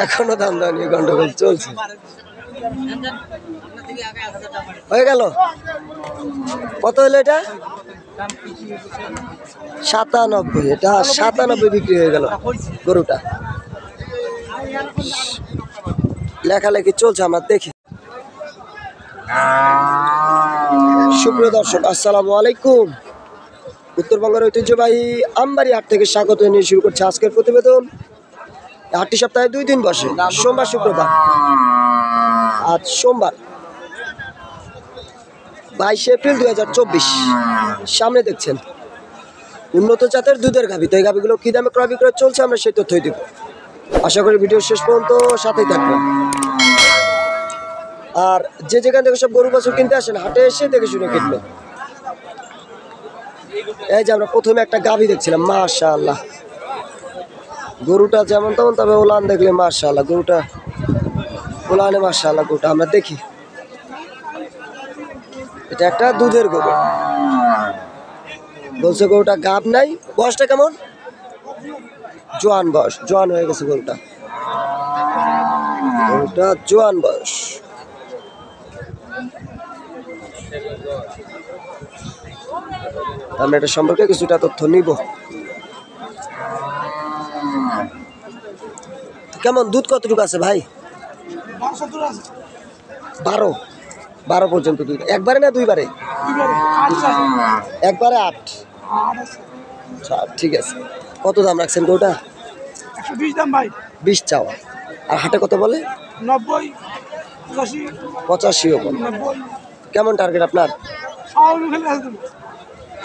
এখনো দাম দাও নিয়ে গন্ডগোল চলছে। হয়ে গেল কত হলো এটা? 97। এটা 97 বিক্রি হয়ে গেল গরুটা। লেখালেখি চলছে, আমরা দেখি। সুপ্রিয় দর্শক, আসসালামু আলাইকুম। উত্তরবঙ্গের ঐতিহ্যবাহী আমবাড়ি হাট থেকে স্বাগত নিয়ে শুরু করছে আজকের প্রতিবেদন। হাটটি সপ্তাহে 2 দিন বসে, সোমবার শুক্রবার। আজ সোমবার 22 এপ্রিল 2024। সামনে দেখছেন উন্নত জাতের দুধের গাভী। তো এই গাভীগুলো কি দামে ক্রয় বিক্রয় চলছে আমরা সেই তথ্যই দেব। আশা করি ভিডিও শেষ পর্যন্ত সাথেই থাকবেন। আর যে যেখান থেকে সব গরু বাছুর কিনতে আসেন, হাটে এসে দেখে শুনে কিনবেন। এই যে আমরা প্রথমে একটা গাভী দেখছিলাম, মাশাআল্লাহ। গরুটা যেমন তেমন, তবে ওলান দেখলে মাশাআল্লাহ, গরুটা ওলানে মাশাআল্লাহ। গরুটা আমরা দেখি, এটা একটা দুধের গরু। বলছে গরুটা গাব নাই। বয়সটা কেমন? জোয়ান বয়স, জোয়ান হয়ে গেছে গরুটা। গরুটা জোয়ান বয়স। আমরা এটা সম্পর্কে কিছুটা তথ্য নিব। কেমন দুধ কতটুকু আছে ভাই? 12 পর্যন্ত দুধ। একবারে না দুইবারে? একবারে 8। আচ্ছা, ঠিক আছে। কত দাম রাখছেন গরুটা? 120 দাম ভাই। 20 চাওয়া। আর হাটে কত বলে? 90, 85 বলে। কেমন টার্গেট আপনার?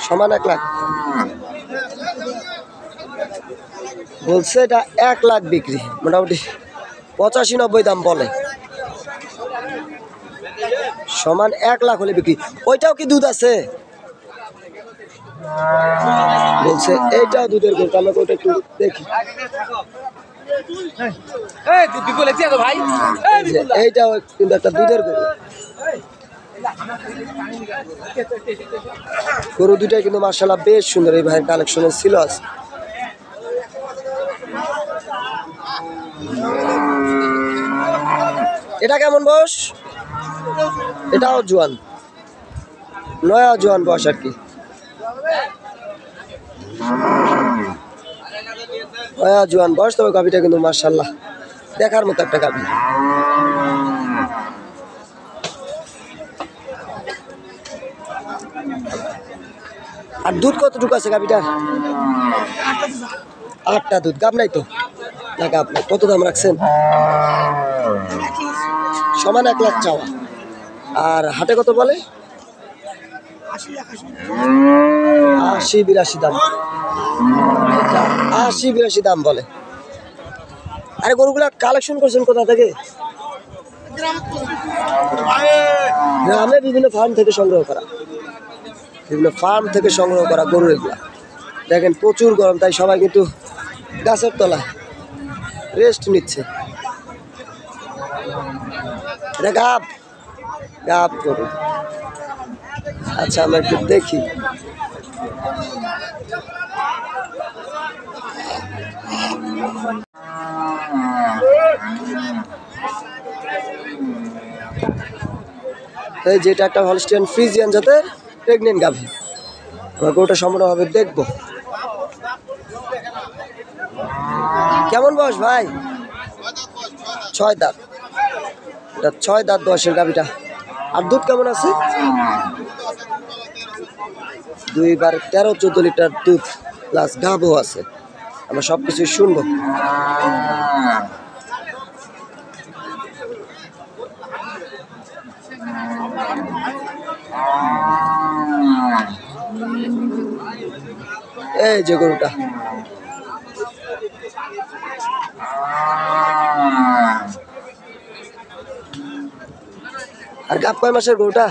সমান 1 লাখ বলছে। এটা 1 লাখ বিক্রি, মোটামুটি 85-90 দাম বলে। সমান 1 লাখ হলে বিক্রি। ওইটাও কি দুধ আছে? বলছে এইটাও দুধের গরু। আমরা ওটা একটু দেখি। এইটাও কিন্তু একটা দুধের গরু। গরু দুটাই কিন্তু মাশাআল্লাহ বেশ সুন্দর। এই ভাইয়ের কালেকশনে ছিল আজ। এটা কেমন বয়স? এটাও জোয়ান, নয়া জোয়ান বয়স আর কি। নয়া জোয়ান বয়স, তবে গাভীটা কিন্তু মাশাআল্লাহ দেখার মতো একটা গাভী। আর দুধ কতটুকু আছে গাভীটার? 8টা দুধ। গাব নাই তো? না, গাব নাই। কত দাম রাখছেন? সমান 1 লাখ চাওয়া। আর হাটে কত বলে? 80-82 দাম। 80-82 দাম বলে। আরে গরুগুলা কালেকশন করছেন কোথা থেকে? গ্রামে বিভিন্ন ফার্ম থেকে সংগ্রহ করা, বিভিন্ন ফার্ম থেকে সংগ্রহ করা গরু এগুলা। দেখেন প্রচুর গরম, তাই সবাই কিন্তু গাছের তলায় রেস্ট নিচ্ছে। এটা গাব, গাব গরু। আচ্ছা, আমরা একটু দেখি। যেটা একটা হলস্টিয়ান ফ্রিজিয়ান জাতের প্রেগনেন্ট গাভী। আমরা গরুটা সম্পূর্ণভাবে দেখব। কেমন বয়স ভাই? 6 দাঁত। এটা 6 দাঁত বয়সের গাভীটা। আর দুধ কেমন আছে? 2বার 13-14 লিটার দুধ প্লাস গাভও আছে। আমরা সবকিছু শুনবো। এই যে গরুটা, আর গাব কয় মাসের গরুটা?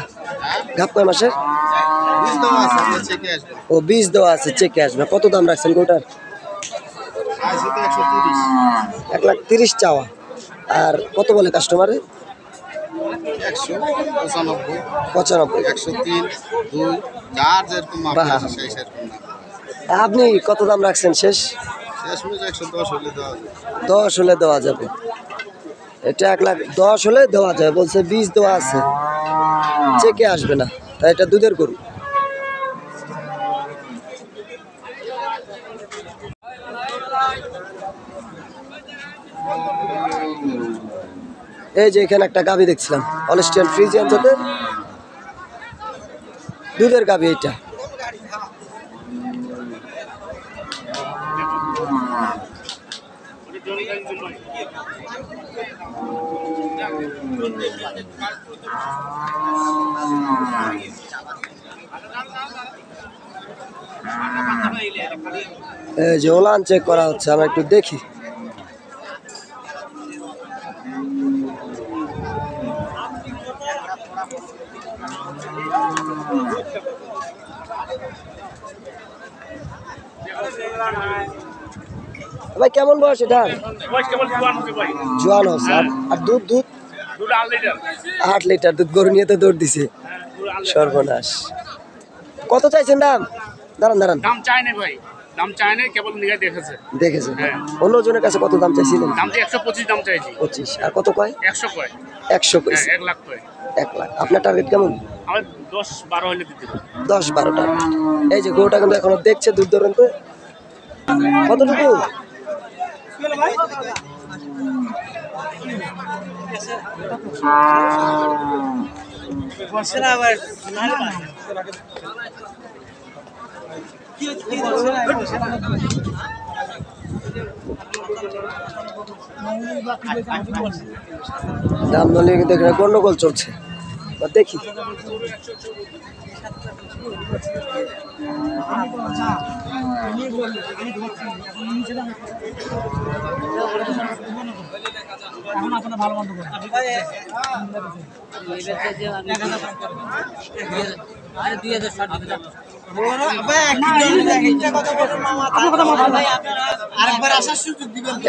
গাব কয় মাসের? ও 20 দেওয়া আছে, চেকে আসবে। কত দাম রাখছেন গরুটার? 1,30,000 চাওয়া। আর কত বলে কাস্টমারে? 195, 103, 2 যার যেরকম। আপনি কত দাম রাখছেন শেষ? 10 হলে দেওয়া যাবে। এটা 1,10,000 হলে দেওয়া যাবে, বলছে 20 দেওয়া আছে, চেকে আসবে না। তাই এটা দুধের গরু। এই যে এখানে একটা গাভী দেখছিলাম, হলস্টিয়ান ফ্রিজিয়ান জাতের দুধের গাভী। এটা এই যে ওলান চেক করা হচ্ছে, আমরা একটু দেখি। ভাই কেমন বয়স এটা? জোয়ান হচ্ছে। আর দুধ দুধ 8 লিটার দুধ। গরু নিয়ে তো দৌড় দিছে, সর্বনাশ। কত চাইছেন দাম? দাঁড়ান দাঁড়ান, দাম চাই না ভাই, দাম চাই না, কেবল নিয়ে দেখেছে। দেখেছে অন্য জনের কাছে কত দাম চাইছিলেন? দাম 125 দাম চাইছি। 25। আর কত কয়? 100 কয়। 100 কইছে। 1 লাখ কয়। 1 লাখ। আপনার টার্গেট কেমন? আমার 10-12 হইলে দিতে হবে। 10-12 টাকা। এই যে গরুটা কিন্তু এখনো দেখছে দুধ ধরেন তো কতটুকু। দাম দলিয়ে কিন্তু এখানে গন্ডগোল চলছে, দেখি।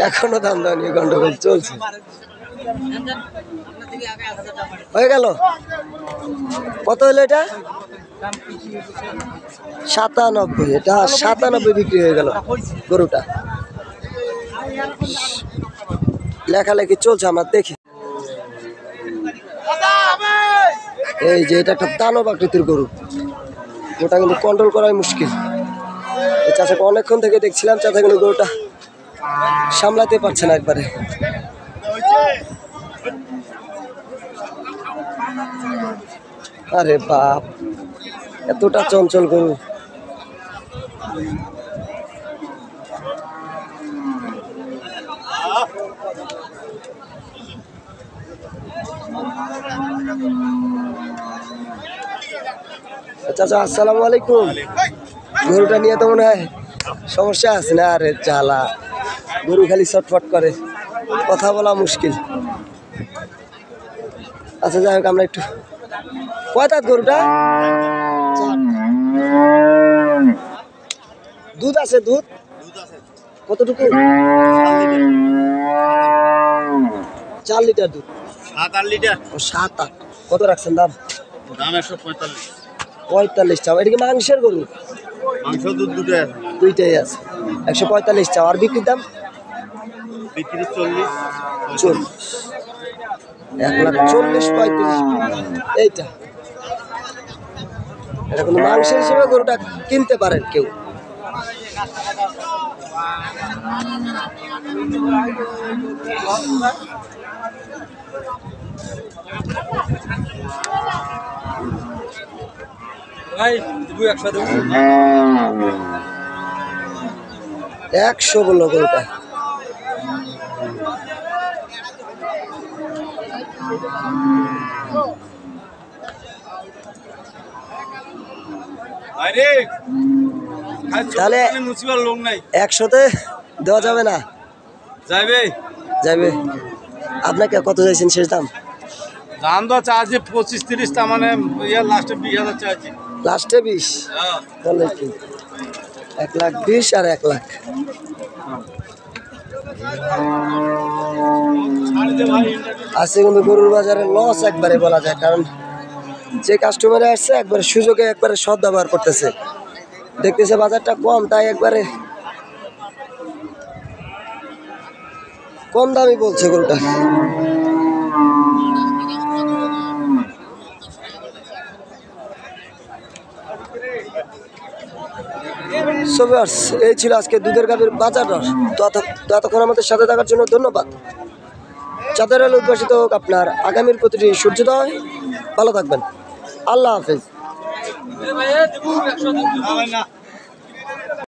এখনো দাম দাম নিয়ে গন্ডগোল চলছে। হয়ে গেল। কত হলো এটা? 97। এটা 97 বিক্রি হয়ে গেল গরুটা। লেখালেখি চলছে, আমরা দেখি। এই যে এটা একটা দানব আকৃতির গরু, ওটা কিন্তু কন্ট্রোল করাই মুশকিল। এই চাচাকে অনেকক্ষণ থেকে দেখছিলাম, চাচা কিন্তু গরুটা সামলাতে পারছে না একবারে। আরে বাপ, এতটা চঞ্চল গরু। চাচা আসসালামু আলাইকুম। গরুটা নিয়ে তো মনে হয় সমস্যা আছে না? আরে জ্বালা, গরু খালি ছটফট করে, কথা বলা মুশকিল। আচ্ছা যাই হোক, আমরা একটু। কয় দাঁত গরুটা? দুধ আছে? দুধ কতটুকু? 4 লিটার দুধ। 7-8 লিটার। ও 7-8। কত রাখছেন দাম? দাম 145। 45 চাও। এটা কি মাংসের গরু? মাংস দুধ দুটোই আছে। দুইটাই আছে। 145 চাও। আর বিক্রির দাম? বিক্রি 40। 1,40,35। এইটা এটা কিন্তু মাংসের হিসেবে গরুটা কিনতে পারেন কেউ। ভাই 100 বললো গরুটা। তাহলে 100-তে দেওয়া যাবে না? যাবে যাবে। আপনাকে কত চাইছেন শেষ দাম? দাম তো চার্জি 25-30, তার মানে লাস্টে 20,000 চার্জি। লাস্টে 20? বলে কি 1,20,000 আর 1 লাখ। আজকে কিন্তু গরুর বাজারে লস একবারে বলা যায়, কারণ যে কাস্টমারে আসছে একবারে সুযোগে একবারে সদ্ব্যবহার করতেছে, দেখতেছে বাজারটা কম, তাই একবারে কম দামি বলছে গরুটা। So viewers, এই ছিল আজকে দুধের গাভীর বাজার দর। ততক্ষণ আমাদের সাথে থাকার জন্য ধন্যবাদ। চাঁদের আলো উদ্ভাসিত হোক আপনার আগামীর প্রতিটি সূর্যোদয়। ভালো থাকবেন। আল্লাহ হাফেজ।